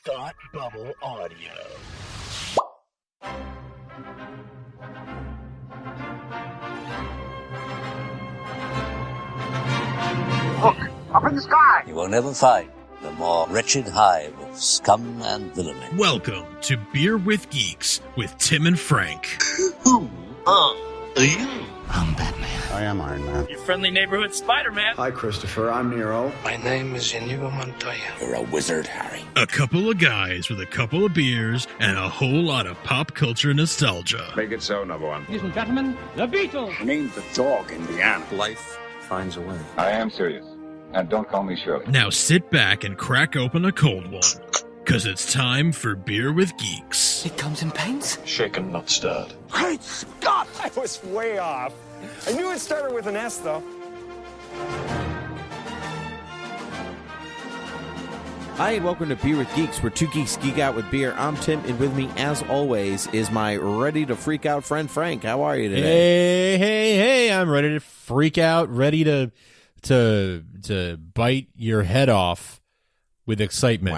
Thought Bubble Audio. Look, up in the sky! You will never find the more wretched hive of scum and villainy. Welcome to Beer with Geeks with Tim and Frank. Who are you? I'm Batman. I am Iron Man. Your friendly neighborhood Spider-Man. Hi, Christopher. I'm Nero. My name is Inigo Montoya. You're a wizard, Harry. A couple of guys with a couple of beers and a whole lot of pop culture nostalgia. Make it so, number one. Ladies and gentlemen, the Beatles. Name the dog, Indiana. Life finds a way. I am serious. And don't call me Shirley. Now sit back and crack open a cold one, because it's time for Beer with Geeks. It comes in paints? Shaken, not stirred. Great Scott! I was way off. I knew it started with an S, though. Hi, and welcome to Beer with Geeks, where two geeks geek out with beer. I'm Tim, and with me, as always, is my ready-to-freak-out friend, Frank. How are you today? Hey, I'm ready to freak out, ready to bite your head off with excitement.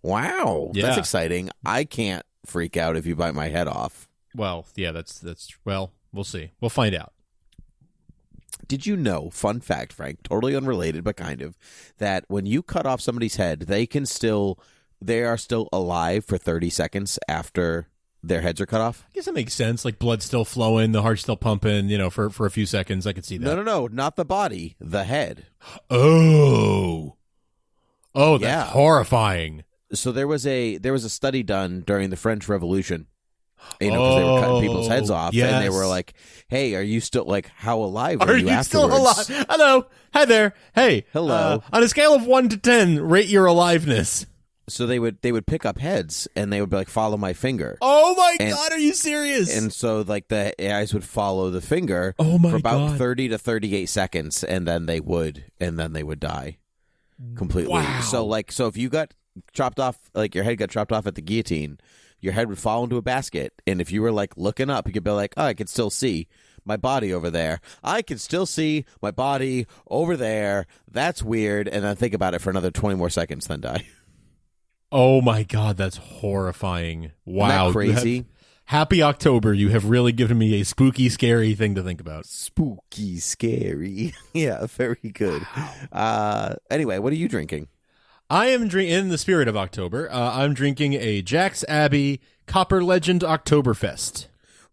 Wow. Yeah. That's exciting. I can't freak out if you bite my head off. Well, yeah, well, we'll see. We'll find out. Did you know, fun fact, Frank, totally unrelated, but kind of, that when you cut off somebody's head, they are still alive for 30 seconds after their heads are cut off? I guess that makes sense. Like blood's still flowing, the heart's still pumping, for a few seconds. I could see that. No, not the body, the head. Oh, that's Yeah. horrifying. So there was a study done during the French Revolution, because they were cutting people's heads off, yes. and they were like, "Hey, are you still how alive Are you you still afterwards?" alive? Hello. Hi there. Hey. Hello. On a scale of 1 to 10, rate your aliveness. So they would pick up heads, and they would be like, "Follow my finger." Oh my God, are you serious? And so the eyes would follow the finger for about 30 to 38 seconds, and then they would die completely. Wow. So if you got chopped off, your head got chopped off at the guillotine, your head would fall into a basket, and if you were looking up, you could be like, "Oh, I can still see my body over there. I can still see my body over there. That's weird." And then think about it for another 20 more seconds, then die. Oh my God, that's horrifying. Wow. Isn't that crazy? Happy October. You have really given me a spooky, scary thing to think about. Spooky, scary. Yeah, very good. Anyway, what are you drinking? I am drinking, in the spirit of October, I'm drinking a Jack's Abbey Copper Legend Octoberfest.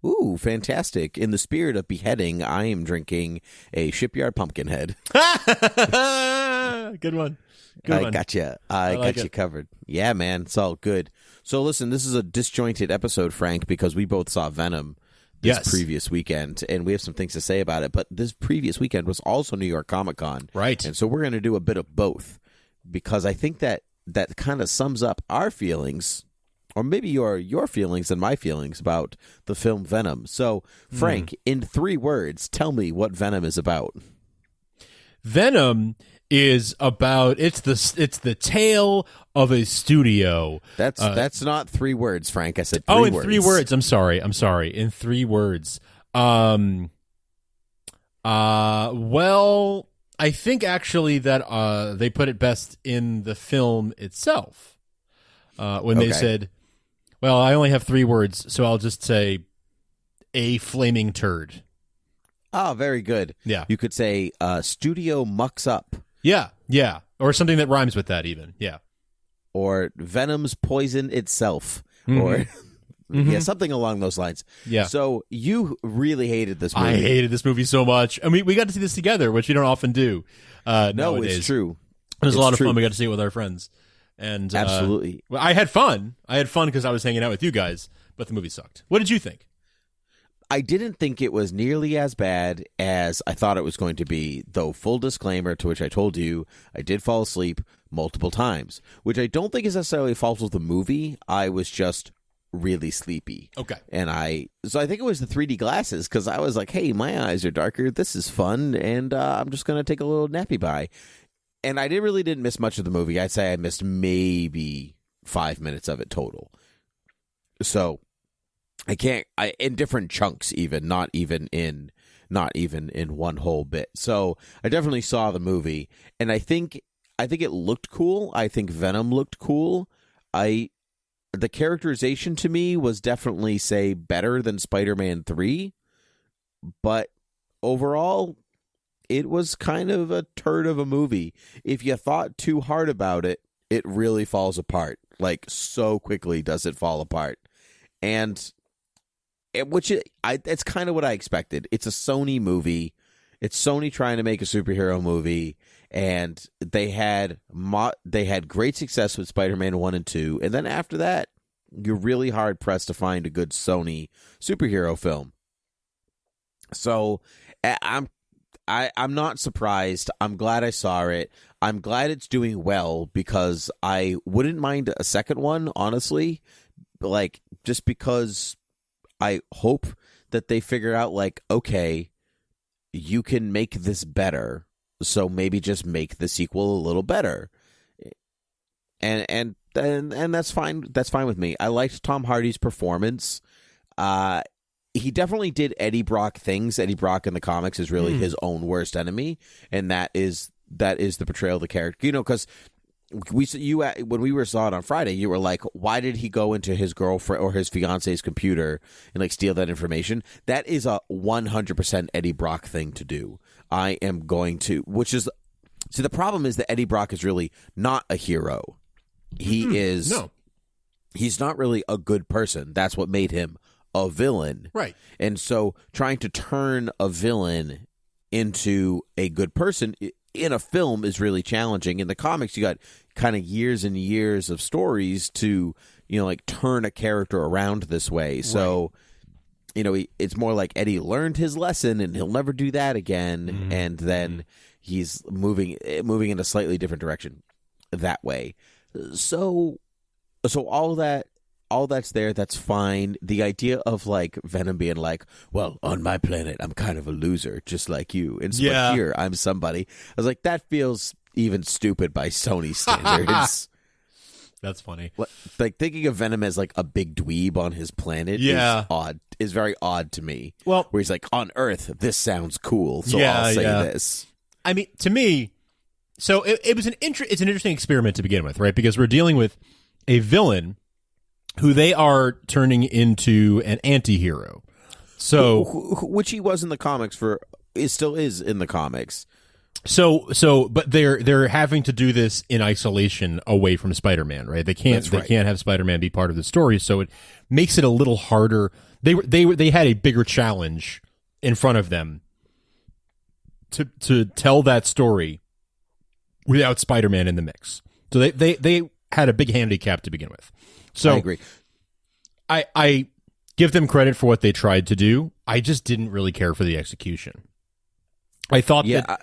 Ooh, fantastic. In the spirit of beheading, I am drinking a Shipyard Pumpkinhead. Good one. I got you. I got you covered. Yeah, man. It's all good. So listen, this is a disjointed episode, Frank, because we both saw Venom this previous weekend, and we have some things to say about it. But this previous weekend was also New York Comic Con. Right. And so we're going to do a bit of both, because I think that kind of sums up our feelings, or maybe your feelings and my feelings about the film Venom. So, Frank, in 3 words, tell me what Venom is about. Venom is about it's the tale of a studio. That's not 3 words, Frank. I said 3 words. Oh, in 3 words. I'm sorry. In 3 words. Well, I think actually that they put it best in the film itself. When they said, well, I only have 3 words, so I'll just say a flaming turd. Oh, very good. Yeah. You could say studio mucks up. Yeah. Or something that rhymes with that even. Yeah. Or Venom's poison itself. Or yeah, something along those lines. Yeah. So you really hated this movie. I hated this movie so much. I mean, we got to see this together, which we don't often do nowadays. It's true. It was a lot of fun. We got to see it with our friends. And absolutely. Well, I had fun. Because I was hanging out with you guys, but the movie sucked. What did you think? I didn't think it was nearly as bad as I thought it was going to be, though full disclaimer, to which I told you, I did fall asleep multiple times, which I don't think is necessarily a fault of the movie. I was just really sleepy. Okay. So I think it was the 3D glasses, because I was like, hey, my eyes are darker. This is fun, and I'm just going to take a little nappy bye. And I really didn't miss much of the movie. I'd say I missed maybe 5 minutes of it total. So in different chunks, even not even in one whole bit. So I definitely saw the movie, and I think it looked cool. I think Venom looked cool. the characterization to me was definitely, say, better than Spider-Man 3, but overall, it was kind of a turd of a movie. If you thought too hard about it, it really falls apart. Like, so quickly does it fall apart. And it's kind of what I expected. It's a Sony movie. It's Sony trying to make a superhero movie, and they had great success with Spider-Man 1 and 2, and then after that, you're really hard-pressed to find a good Sony superhero film. So, I'm not surprised. I'm glad I saw it. I'm glad it's doing well, because I wouldn't mind a second one, honestly, like, just because I hope that they figure out, like, okay, you can make this better, so maybe just make the sequel a little better, and that's fine. That's fine with me. I liked Tom Hardy's performance. He definitely did Eddie Brock things. Eddie Brock in the comics is really his own worst enemy, and that is the portrayal of the character. You know, because when we saw it on Friday, you were like, why did he go into his girlfriend or his fiance's computer and like steal that information? That is a 100% Eddie Brock thing to do. I am going to, the problem is that Eddie Brock is really not a hero. He's not really a good person. That's what made him a villain. Right. And so trying to turn a villain into a good person in a film is really challenging. In the comics, you got kind of years and years of stories to, like turn a character around this way. Right. So, it's more like Eddie learned his lesson and he'll never do that again. And then he's moving in a slightly different direction that way. So all that's there. That's fine. The idea of like Venom being like, well, on my planet, I'm kind of a loser, just like you. And so here, I'm somebody. I was like, that feels even stupid by Sony standards. That's funny. Like thinking of Venom as like a big dweeb on his planet is odd. Is very odd to me. Well, where he's like, on Earth, this sounds cool, so I'll say this. I mean, to me, so it's an interesting experiment to begin with, right? Because we're dealing with a villain who they are turning into an anti-hero. So, which he was in the comics still is in the comics. But they're having to do this in isolation away from Spider-Man, right? They can't have Spider-Man be part of the story, so it makes it a little harder. They had a bigger challenge in front of them to tell that story without Spider-Man in the mix. So they had a big handicap to begin with. So I agree. I give them credit for what they tried to do. I just didn't really care for the execution. I thought that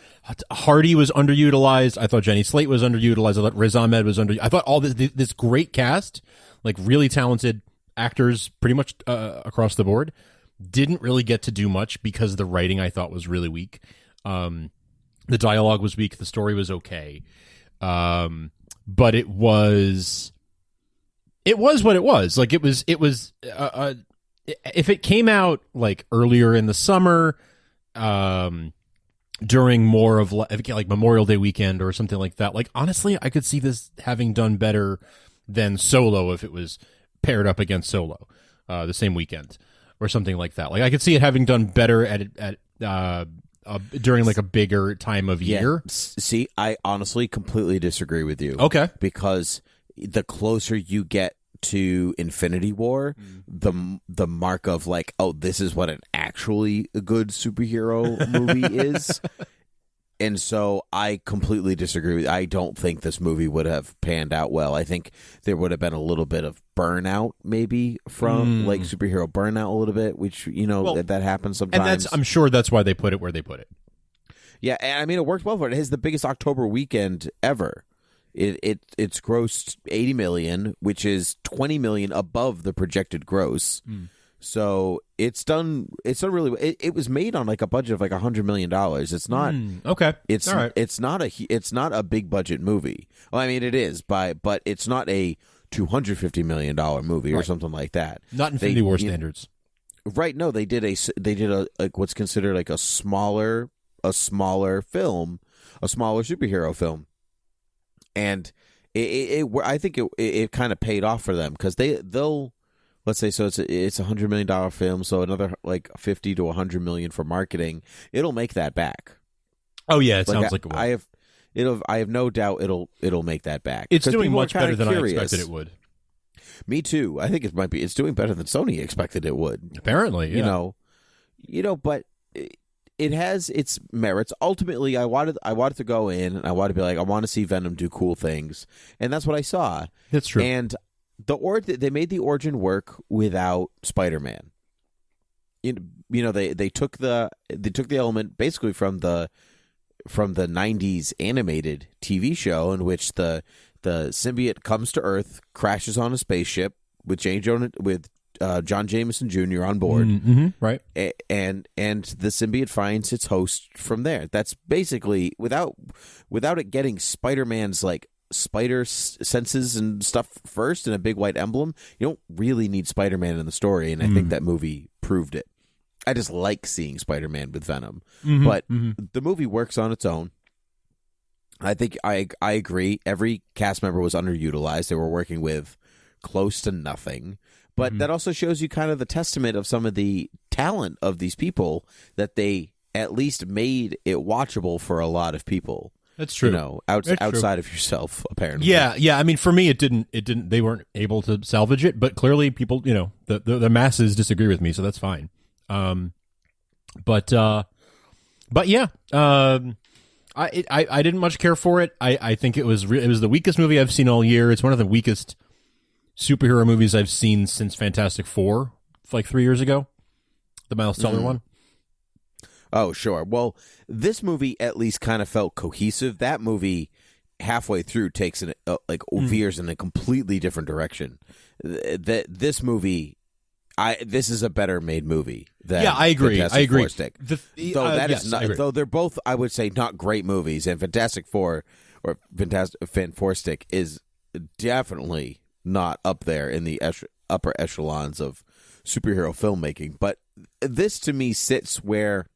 Hardy was underutilized. I thought Jenny Slate was underutilized. I thought Riz Ahmed was I thought all this great cast, like really talented actors pretty much across the board, didn't really get to do much because the writing I thought was really weak. The dialogue was weak. The story was okay. But it was what it was. Like it was if it came out like earlier in the summer, during more of like Memorial Day weekend or something like that, like honestly, I could see this having done better than Solo if it was paired up against Solo the same weekend or something like that. Like I could see it having done better at during like a bigger time of year. See, I honestly completely disagree with you. Okay. Because the closer you get to Infinity War, the mark of like, oh, this is what an actually good superhero movie is. And so I completely disagree with you. I don't think this movie would have panned out well. I think there would have been a little bit of burnout maybe from like superhero burnout a little bit, which, that happens sometimes. And I'm sure that's why they put it where they put it. Yeah, and I mean, it worked well for it. It has the biggest October weekend ever. It's grossed $80 million, which is $20 million above the projected gross. So it's done really well. It was made on like a budget of like $100 million. It's not okay. It's all right. It's not a big budget movie. Well, I mean it is, but it's not a $250 million movie or something like that. Not Infinity War standards. Right? No, they did a like what's considered like a smaller film, a smaller superhero film. And I think it kind of paid off for them because they'll let's say so it's $100 million film, so another like 50 to 100 million for marketing. It'll make that back. Oh yeah, it sounds like it will. I have no doubt it'll make that back. It's doing much better than I expected it would. Me too. I think it's doing better than Sony expected it would. Apparently, yeah. But it has its merits. Ultimately, I wanted to go in and I wanted to be like, I want to see Venom do cool things, and that's what I saw. That's true. And they made the origin work without Spider-Man. They took the element basically from the 90s animated TV show in which the symbiote comes to Earth, crashes on a spaceship with John Jameson Jr. on board, right? And the symbiote finds its host from there. That's basically without it getting Spider-Man's like spider senses and stuff first and a big white emblem. You don't really need Spider-Man in the story, and I think that movie proved it. I just like seeing Spider-Man with Venom, but the movie works on its own. I think I agree. Every cast member was underutilized. They were working with close to nothing. But that also shows you kind of the testament of some of the talent of these people, that they at least made it watchable for a lot of people. That's true. Outside of yourself, apparently. Yeah. I mean, for me, it didn't. They weren't able to salvage it. But clearly, people, the masses disagree with me, so that's fine. But yeah. I didn't much care for it. I think it was the weakest movie I've seen all year. It's one of the weakest superhero movies I've seen since Fantastic Four, like 3 years ago, the Miles Teller one. Oh, sure. Well, this movie at least kind of felt cohesive. That movie halfway through takes veers in a completely different direction. This movie, this is a better made movie than I agree. Fantastic Four Stick. Yes, though they're both, I would say, not great movies, and Fantastic Four or Fan Four Stick is definitely not up there in the upper echelons of superhero filmmaking. But this to me sits where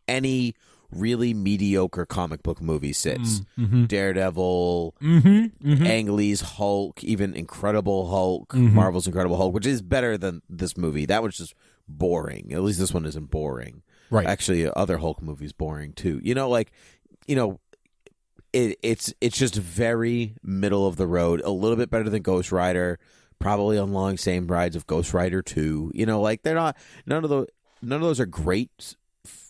any really mediocre comic book movie sits. Daredevil, Ang Lee's Hulk, even Incredible Hulk, Marvel's Incredible Hulk, which is better than this movie. That was just boring. At least this one isn't boring. Right. Actually, other Hulk movies boring too. It's just very middle of the road. A little bit better than Ghost Rider, probably along same rides of Ghost Rider 2. They're not. None of those are great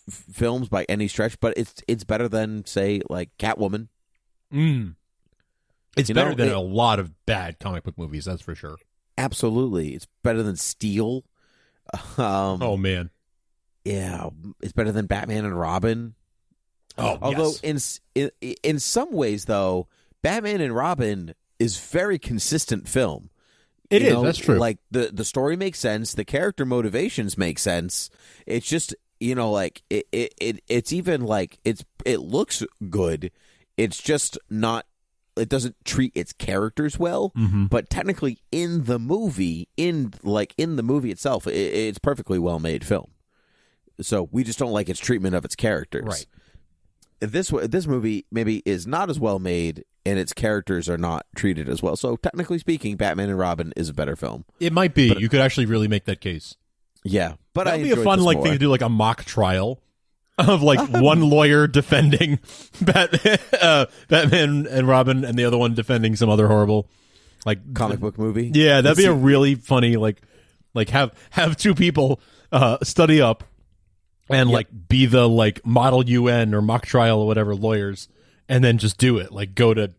films by any stretch, but it's better than, say, like Catwoman. It's better than a lot of bad comic book movies, that's for sure. Absolutely. It's better than Steel. Oh man. Yeah, it's better than Batman and Robin. Oh, although yes. in some ways though, Batman and Robin is very consistent film. It is, that's true. Like the story makes sense, the character motivations make sense. It's just it's even like it looks good. It's just not. It doesn't treat its characters well. But technically, in the movie itself, it's perfectly well made film. So we just don't like its treatment of its characters. Right. This movie maybe is not as well made, and its characters are not treated as well. So technically speaking, Batman and Robin is a better film. It might be. But you could actually really make that case. Yeah, but that'd be a fun thing to do, like a mock trial of like one lawyer defending Batman and Robin, and the other one defending some other horrible like comic book movie. Yeah, that'd be a really funny like have two people study up and like be the like model UN or mock trial or whatever lawyers, and then just do it. Like go to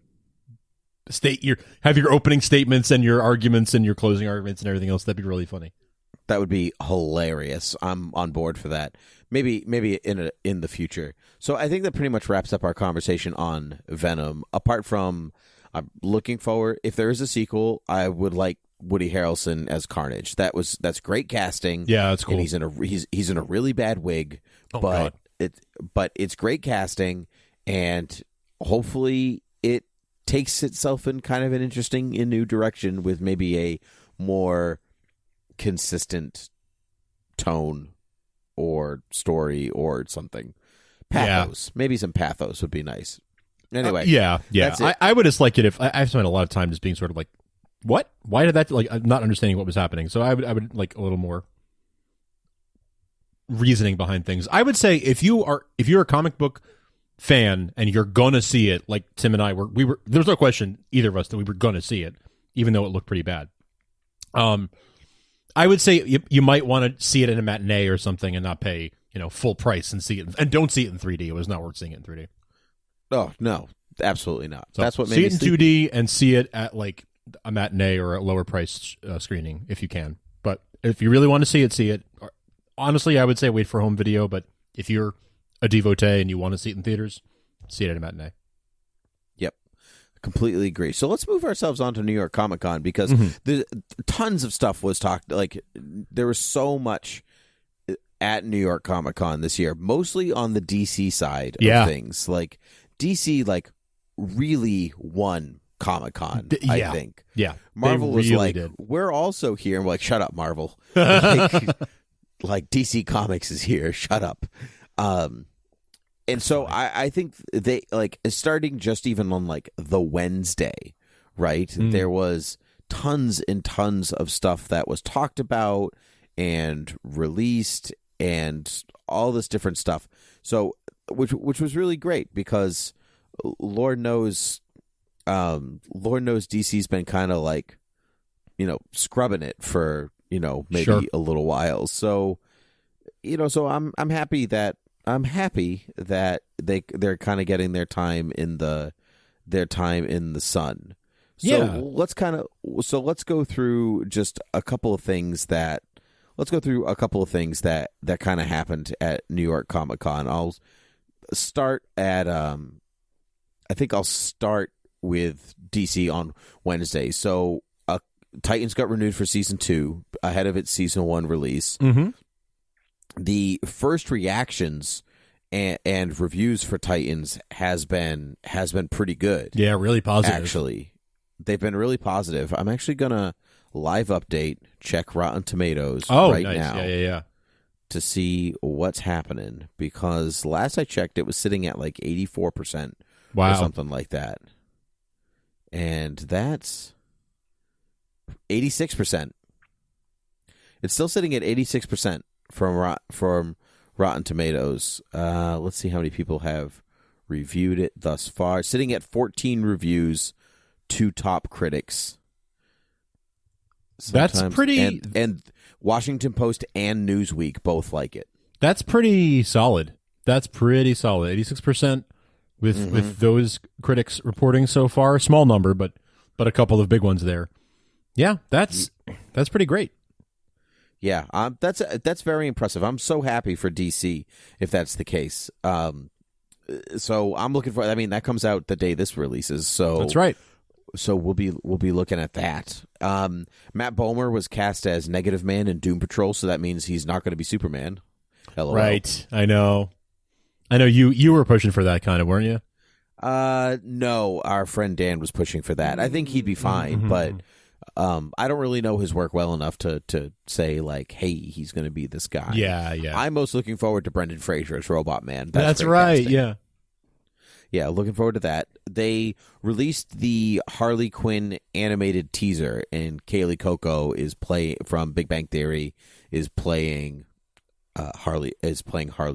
have your opening statements and your arguments and your closing arguments and everything else. That'd be really funny. That would be hilarious. I'm on board for that. Maybe in the future. So I think that pretty much wraps up our conversation on Venom. Apart from, I'm looking forward. If there is a sequel, I would like Woody Harrelson as Carnage. That's great casting. Yeah, that's cool. And he's in a really bad wig, but it's great casting, and hopefully it takes itself in kind of an interesting and new direction with maybe a more consistent tone or story or something. Pathos. Yeah. Maybe some pathos would be nice. Anyway, yeah. That's it. I would just like it if I've spent a lot of time just being sort of like, what? Why did that, like, not understanding what was happening. So I would like a little more reasoning behind things. I would say if you're a comic book fan and you're gonna see it, like Tim and I were, there's no question either of us that we were gonna see it, even though it looked pretty bad. I would say you might want to see it in a matinee or something and not pay, full price and see it, and don't see it in 3D. It was not worth seeing it in 3D. Oh no, absolutely not. So that's what made see me it in 2D and see it at like a matinee or a lower price screening if you can. But if you really want to see it. Honestly, I would say wait for home video. But if you're a devotee and you want to see it in theaters, see it at a matinee. Yep, completely agree. So let's move ourselves on to New York Comic Con because tons of stuff was talked. Like there was so much at New York Comic Con this year, mostly on the DC side of things. Like DC, like really won Comic Con. I think. Yeah, Marvel was really like, did. we're also here. And we're like, shut up, Marvel. Like DC Comics is here. Shut up. And so I think they like starting just even on like the Wednesday, right? There was tons and tons of stuff that was talked about and released and all this different stuff. So which was really great because Lord knows DC's been kind of like, scrubbing it for, maybe a little while. So, so I'm happy that they're kind of getting their time in the sun. So let's go through just a couple of things that kind of happened at New York Comic Con. I'll start at I think I'll start with DC on Wednesday. So Titans got renewed for season 2 ahead of its season 1 release. The first reactions and reviews for Titans has been pretty good. Yeah, really positive. Actually, they've been really positive. I'm actually gonna live update check Rotten Tomatoes right nice. now. Yeah. To see what's happening because last I checked, it was sitting at like 84%. Wow. Or something like that, and that's 86%. It's still sitting at 86% from Rotten Tomatoes. Let's see how many people have reviewed it thus far. Sitting at 14 reviews, 2 top critics. That's pretty. And Washington Post and Newsweek both like it. That's pretty solid. 86% with those critics reporting so far. Small number, but a couple of big ones there. Yeah, that's pretty great. Yeah, that's very impressive. I'm so happy for DC if that's the case. So I'm looking for. I mean, that comes out the day this releases. So that's right. So we'll be looking at that. Matt Bomer was cast as Negative Man in Doom Patrol, so that means he's not going to be Superman. LOL. Right. I know. You were pushing for that kind of, weren't you? No, our friend Dan was pushing for that. I think he'd be fine, but I don't really know his work well enough to say like, hey, he's going to be this guy. Yeah. I'm most looking forward to Brendan Fraser as Robot Man. That's right. Casting. Yeah, looking forward to that. They released the Harley Quinn animated teaser, and Kaylee Cuoco from Big Bang Theory is playing Harley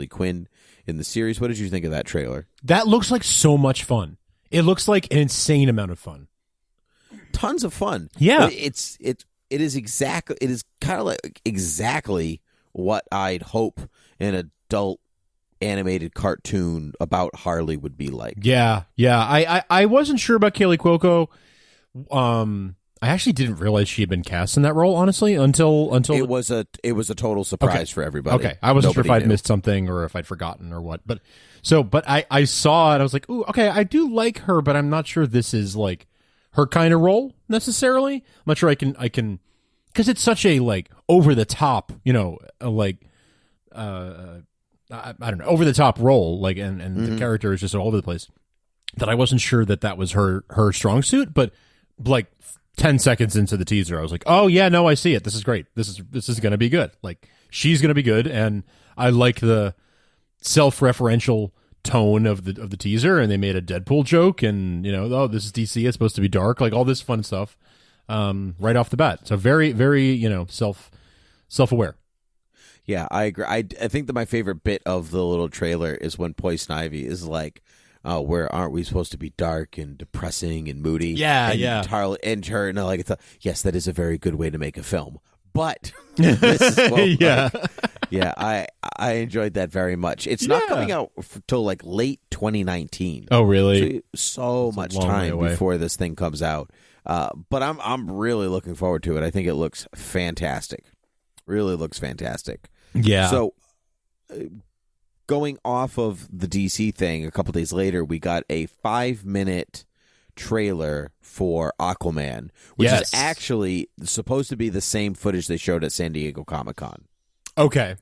Quinn in the series. What did you think of that trailer? That looks like so much fun. It looks like an insane amount of fun. Tons of fun. Yeah, it is kind of like exactly what I'd hope an adult animated cartoon about Harley would be like. Yeah. I wasn't sure about Kaylee Cuoco. I actually didn't realize she had been cast in that role, honestly, until it was a total surprise for everybody. Okay, I wasn't sure if I'd missed something or if I'd forgotten or what. But I saw it. I was like, ooh, okay, I do like her, but I'm not sure this is like her kind of role necessarily. I'm not sure I can because it's such a like over the top, I don't know, over the top role, like, and the character is just all over the place. That I wasn't sure that was her strong suit, but like 10 seconds into the teaser, I was like, oh yeah, no, I see it. This is great. This is going to be good. Like, she's going to be good, and I like the self-referential tone of the teaser, and they made a Deadpool joke, and oh, this is DC, it's supposed to be dark, like all this fun stuff right off the bat. So very, very self-aware. Yeah, I agree. I think that my favorite bit of the little trailer is when Poison Ivy is like, where aren't we supposed to be dark and depressing and moody? Yeah, and yeah. And her, and like, yes, that is a very good way to make a film. But this is yeah, I enjoyed that very much. It's not coming out till like late 2019. Oh, really? So much time before this thing comes out. But I'm really looking forward to it. I think it looks fantastic. Really looks fantastic. Yeah. So going off of the DC thing, a couple days later, we got a 5-minute trailer for Aquaman, which is actually supposed to be the same footage they showed at San Diego Comic-Con. Okay.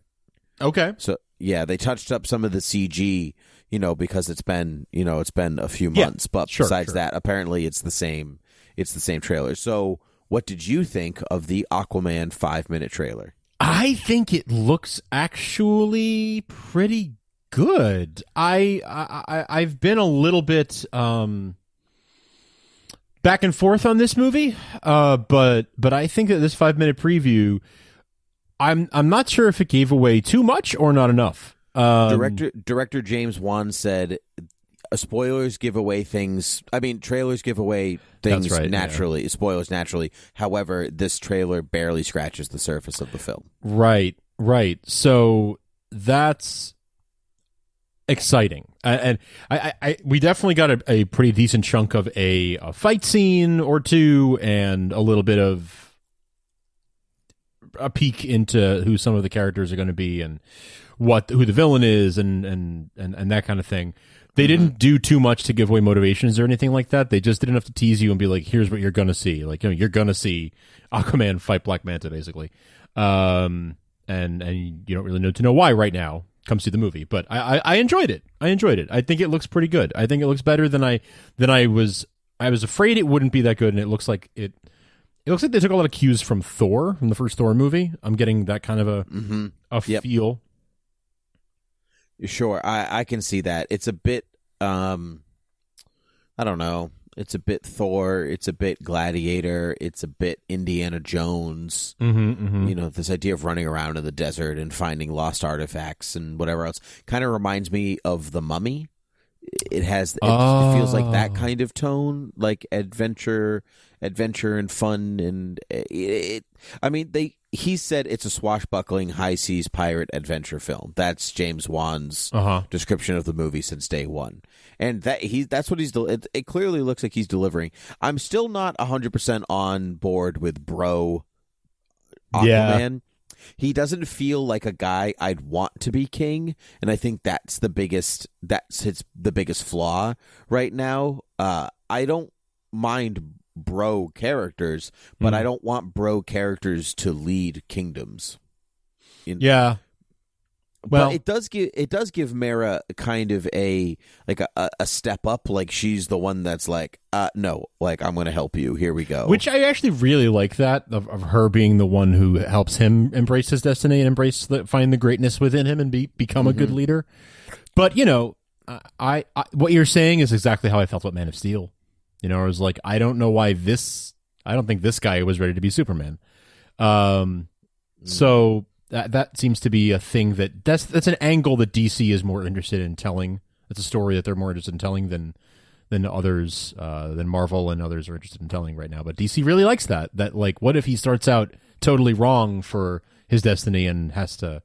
So yeah, they touched up some of the CG, because it's been a few months. But besides that, apparently it's the same trailer. So what did you think of the Aquaman 5-minute trailer? I think it looks actually pretty good. I've been a little bit back and forth on this movie, but I think that this 5-minute preview, I'm not sure if it gave away too much or not enough. Director James Wan said, spoilers give away things. I mean, trailers give away things naturally. Yeah. Spoilers naturally. However, this trailer barely scratches the surface of the film. Right. So that's exciting, and we definitely got a pretty decent chunk of a fight scene or two, and a little bit of a peek into who some of the characters are going to be, and who the villain is, and that kind of thing. They didn't do too much to give away motivations or anything like that. They just did enough to tease you and be like, here's what you're going to see. Like, you're going to see Aquaman fight Black Manta, basically. And you don't really know to know why right now. Come see the movie. But I enjoyed it. I think it looks pretty good. I think it looks better than I was afraid it wouldn't be that good, and it looks like it looks like they took a lot of cues from Thor, from the first Thor movie. I'm getting that kind of a feel. Sure, I can see that. It's a bit, I don't know. It's a bit Thor. It's a bit Gladiator. It's a bit Indiana Jones. This idea of running around in the desert and finding lost artifacts and whatever else kind of reminds me of The Mummy. It feels like that kind of tone, like adventure and fun, and he said it's a swashbuckling high seas pirate adventure film. That's James Wan's description of the movie since day one, and that's what he's. It clearly looks like he's delivering. I'm still not 100% on board with Bro Aquaman. Yeah. He doesn't feel like a guy I'd want to be king, and I think that's the biggest flaw right now. I don't mind bro characters, but I don't want bro characters to lead kingdoms. Yeah. Well, but it does give Mara kind of a step up, like she's the one that's like, no, like I'm going to help you. Here we go. Which I actually really like that of her being the one who helps him embrace his destiny and find the greatness within him and become a good leader. But I what you're saying is exactly how I felt about Man of Steel. I was like, I don't think this guy was ready to be Superman. So. That seems to be a thing that's an angle that DC is more interested in telling. It's a story that they're more interested in telling than others, than Marvel and others are interested in telling right now. But DC really likes that. That, like, what if he starts out totally wrong for his destiny and has to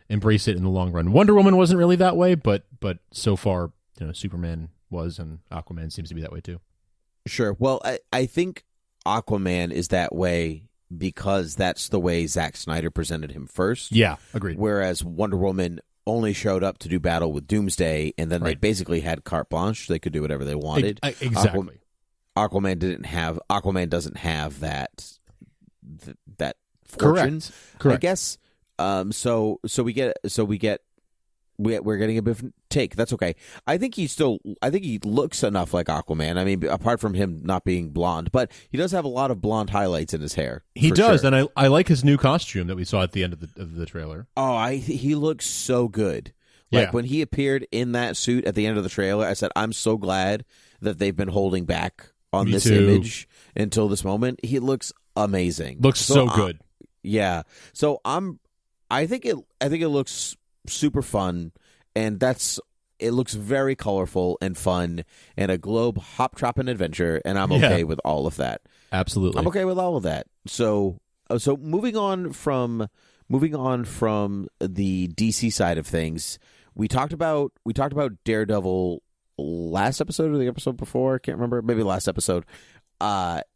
embrace it in the long run? Wonder Woman wasn't really that way, but so far, Superman was, and Aquaman seems to be that way too. Sure. Well, I think Aquaman is that way because that's the way Zack Snyder presented him first. Yeah, agreed. Whereas Wonder Woman only showed up to do battle with Doomsday, and then they basically had carte blanche. They could do whatever they wanted. Exactly. Aquaman doesn't have that fortune. Correct. I guess. We're getting a bit of a take. That's okay. I think he looks enough like Aquaman. I mean, apart from him not being blonde, but he does have a lot of blonde highlights in his hair. He does, sure. And I like his new costume that we saw at the end of the trailer. Oh, he looks so good. Like when he appeared in that suit at the end of the trailer, I said, I'm so glad that they've been holding back on this image until this moment. He looks amazing. Looks so good. Yeah. So I think it looks super fun, and it looks very colorful and fun and a globe hop, trop, and adventure, and I'm okay with all of that. Absolutely. I'm okay with all of that. So moving on from the DC side of things, we talked about Daredevil last episode or the episode before, I can't remember, maybe last episode. But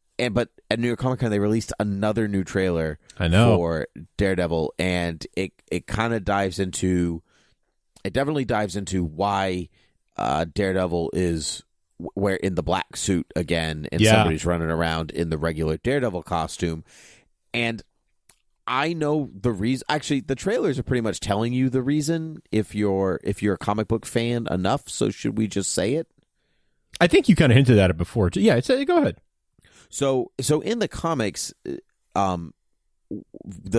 at New York Comic Con they released another new trailer for Daredevil, and it definitely dives into why Daredevil is in the black suit again, and somebody's running around in the regular Daredevil costume. And I know the reason. Actually, the trailers are pretty much telling you the reason if you're a comic book fan enough. So should we just say it? I think you kind of hinted at it before. Yeah, go ahead. So in the comics, the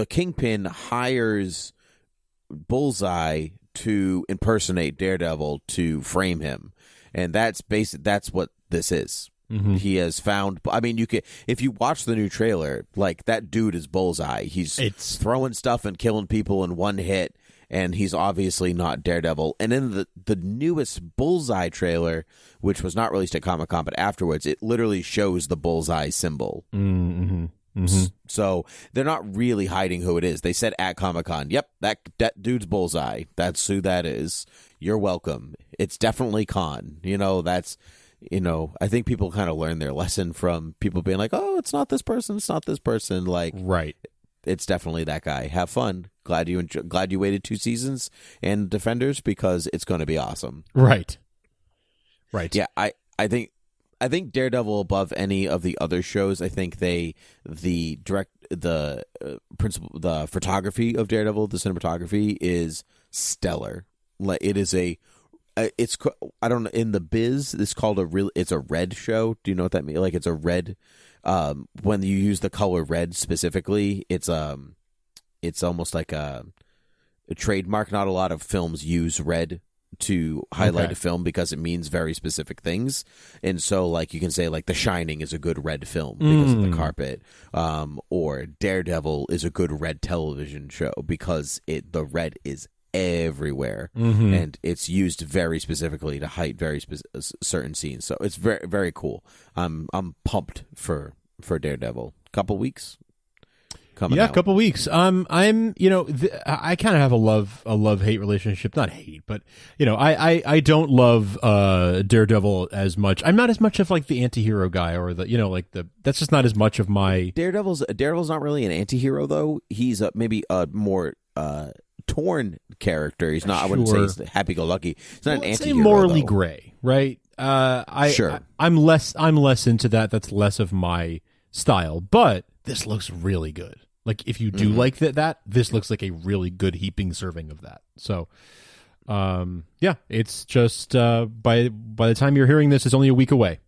Kingpin hires Bullseye to impersonate Daredevil to frame him, and that's what this is. Mm-hmm. He has found. I mean, if you watch the new trailer, like that dude is Bullseye. He's throwing stuff and killing people in one hit, and he's obviously not Daredevil. And in the newest Bullseye trailer, which was not released at Comic-Con but afterwards, it literally shows the Bullseye symbol. Mm-hmm. Mm-hmm. So they're not really hiding who it is. They said at Comic-Con, "Yep, that dude's Bullseye. That's who that is. You're welcome. It's definitely Khan." That's. I think people kind of learn their lesson from people being like, "Oh, it's not this person. It's not this person." Like, right? It's definitely that guy. Have fun. Glad you waited 2 seasons and Defenders, because it's going to be awesome. Right. Yeah, I think Daredevil above any of the other shows. I think the photography of Daredevil, the cinematography is stellar. Like it is I don't know, in the biz it's called it's a red show. Do you know what that means? Like it's a red, when you use the color red specifically, it's almost like a trademark. Not a lot of films use red to highlight a film because it means very specific things. And so like you can say like The Shining is a good red film because of the carpet, or Daredevil is a good red television show because the red is everywhere, and it's used very specifically to hide very certain scenes. So it's very, very cool. I'm pumped for Daredevil. Couple weeks coming out. Couple weeks. I kind of have a love-hate relationship. Not hate, but I don't love Daredevil as much. I'm not as much of like the anti-hero guy, or that's just not as much of my. Daredevil's not really an anti-hero though. He's maybe a more torn character. He's not. I wouldn't say he's happy-go-lucky. He's not an anti-hero. Morally though. gray, right? I'm less into that. That's less of my style. But this looks really good. Like if you do like that, this looks like a really good heaping serving of that. So, it's just by the time you're hearing this, it's only a week away.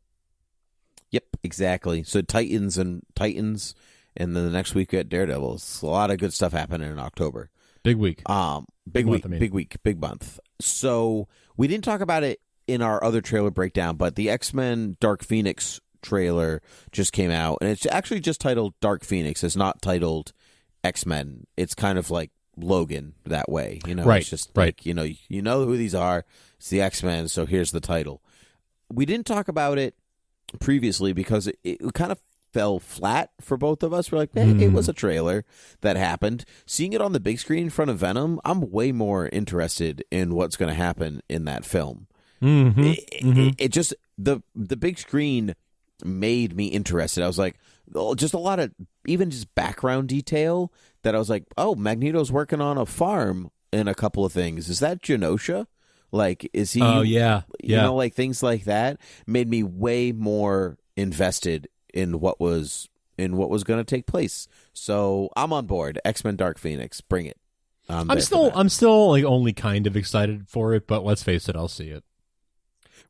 Yep, exactly. So Titans, and then the next week at Daredevil. It's a lot of good stuff happening in October. Big week. Big month. So we didn't talk about it in our other trailer breakdown, but the X-Men Dark Phoenix trailer just came out, and it's actually just titled Dark Phoenix. It's not titled X-Men. It's kind of like Logan that way, Right. It's just like, you know who these are. It's the X-Men, so here's the title. We didn't talk about it previously because it kind of fell flat for both of us. We're like, it was a trailer that happened. Seeing it on the big screen in front of Venom, I'm way more interested in what's going to happen in that film. It just the big screen made me interested. I was like, just a lot of even just background detail that I was like, oh, Magneto's working on a farm in a couple of things. Is that Genosha? Like, is he? Oh yeah. Like things like that made me way more invested in what was going to take place. So I'm on board. X-Men Dark Phoenix, bring it. I'm still like only kind of excited for it, but let's face it, I'll see it.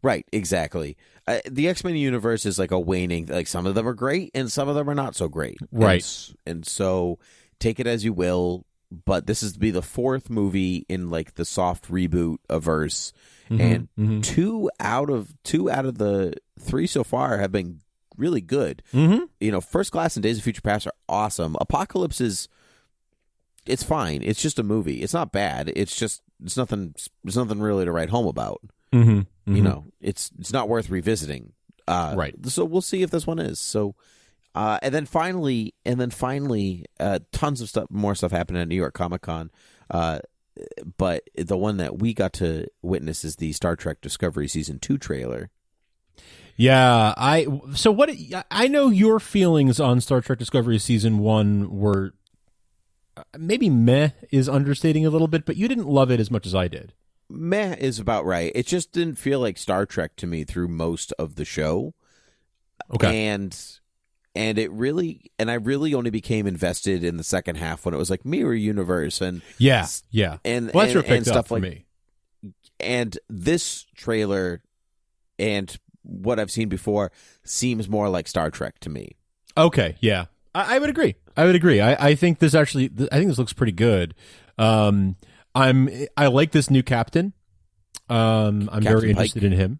Right, exactly. The X-Men universe is like a waning. Like some of them are great, and some of them are not so great. Right, and so take it as you will. but this is to be the fourth movie in like the soft reboot averse, and two out of the three so far have been really good. First Class and Days of Future Past are awesome. Apocalypse it's fine. It's just a movie. It's not bad. It's nothing really to write home about. It's not worth revisiting. Right. So we'll see if this one is. So, and then finally, tons of more stuff happened at New York Comic Con. But the one that we got to witness is the Star Trek Discovery Season 2 trailer. Yeah, I know your feelings on Star Trek Discovery Season 1 were maybe meh is understating a little bit, but you didn't love it as much as I did. Meh is about right. It just didn't feel like Star Trek to me through most of the show. Okay. And I really only became invested in the second half when it was like Mirror Universe and and well, that's where it picked stuff up for like me. And this trailer and what I've seen before seems more like Star Trek to me. Okay, yeah, I would agree. I think this looks pretty good. I like this new captain. I'm very interested in him.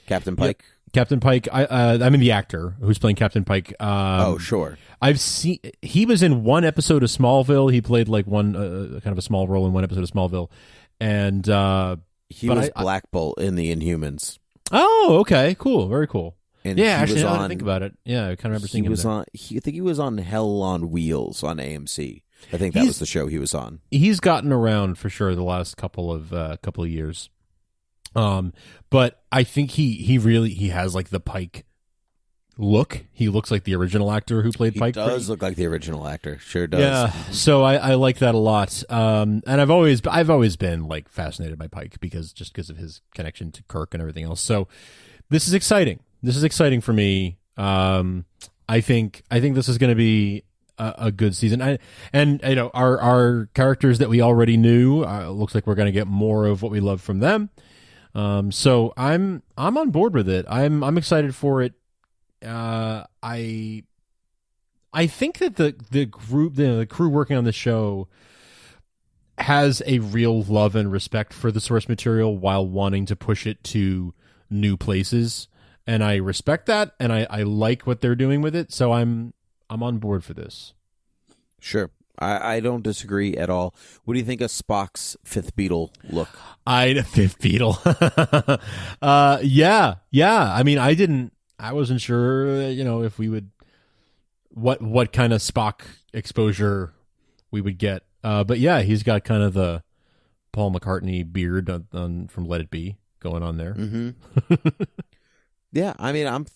Captain Pike. Yeah, Captain Pike. I mean the actor who's playing Captain Pike. Sure. I've seen he was in one episode of Smallville. He played like one kind of a small role in one episode of Smallville, and he was Black Bolt in the Inhumans. Oh, okay, cool, very cool. And yeah, actually, now that I think about it, yeah, I kind of remember seeing him there. I think he was on Hell on Wheels on AMC. I think that was the show he was on. He's gotten around for sure the last couple of years. But I think he has like the Pike look. He looks like the original actor who played Pike. He does look like the original actor. Sure does. Yeah. So I like that a lot. And I've always been like fascinated by Pike because of his connection to Kirk and everything else. So this is exciting. This is exciting for me. I think this is going to be a good season. And our characters that we already knew, looks like we're going to get more of what we love from them. So I'm on board with it. I'm excited for it. I think that the crew working on the show has a real love and respect for the source material while wanting to push it to new places. And I respect that, and I like what they're doing with it. So I'm on board for this. Sure. I don't disagree at all. What do you think of Spock's fifth Beatle look? Fifth Beatle. Yeah. I mean, I wasn't sure, if we would, what kind of Spock exposure we would get. But yeah, he's got kind of the Paul McCartney beard from Let It Be going on there. Mm-hmm. Yeah. I mean,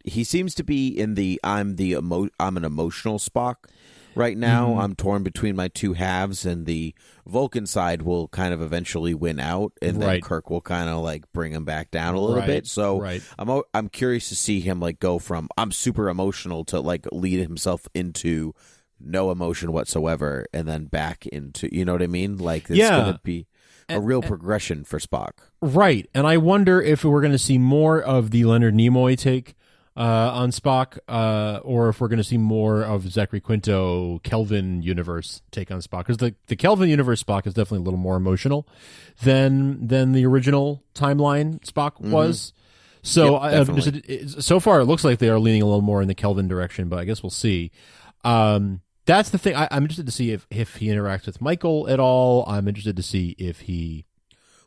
he seems to be in I'm an emotional Spock. Right now, I'm torn between my two halves, and the Vulcan side will kind of eventually win out, and then Kirk will kind of like bring him back down a little bit. So I'm curious to see him like go from I'm super emotional to like lead himself into no emotion whatsoever, and then back into, you know what I mean? Like it's going to be a real progression for Spock. Right, and I wonder if we're going to see more of the Leonard Nimoy take on Spock, or if we're going to see more of Zachary Quinto Kelvin universe take on Spock, because the Kelvin universe Spock is definitely a little more emotional than the original timeline Spock was. So so far it looks like they are leaning a little more in the Kelvin direction, but I guess we'll see. That's the thing. I'm interested to see if he interacts with Michael at all. I'm interested to see if he.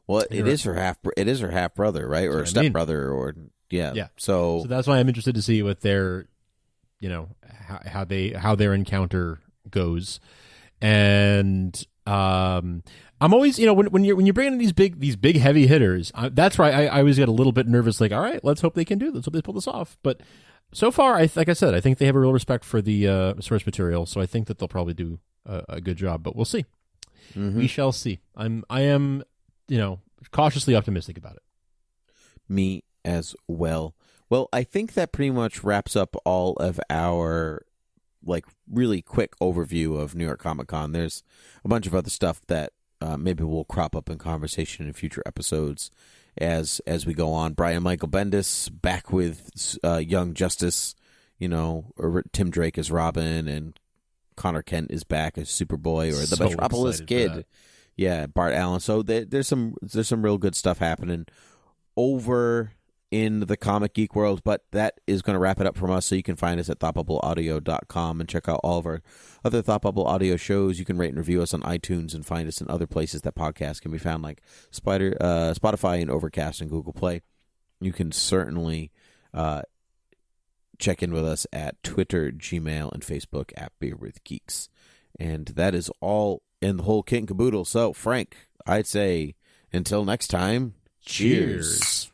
Well, it is her half brother, right, or a step brother, or. Yeah. So that's why I'm interested to see what their, how their encounter goes, and I'm always, when you're bringing in these big heavy hitters, that's why I always get a little bit nervous. Like, all right, let's hope they can do this. Let's hope they pull this off. But so far, like I said, I think they have a real respect for the source material. So I think that they'll probably do a good job. But we'll see. Mm-hmm. We shall see. I am cautiously optimistic about it. Me as well. Well, I think that pretty much wraps up all of our like really quick overview of New York Comic Con. There's a bunch of other stuff that maybe will crop up in conversation in future episodes as we go on. Brian Michael Bendis back with Young Justice, or Tim Drake as Robin, and Connor Kent is back as Superboy, or the So Metropolis excited for Kid. that. Yeah, Bart Allen. So there's some real good stuff happening over in the comic geek world, but that is going to wrap it up from us. So you can find us at thoughtbubbleaudio.com and check out all of our other Thought Bubble audio shows. You can rate and review us on iTunes and find us in other places that podcasts can be found, like Spotify and Overcast and Google Play. You can certainly check in with us at Twitter, Gmail, and Facebook at Beer with Geeks. And that is all in the whole kit and caboodle. So, Frank, I'd say until next time, cheers.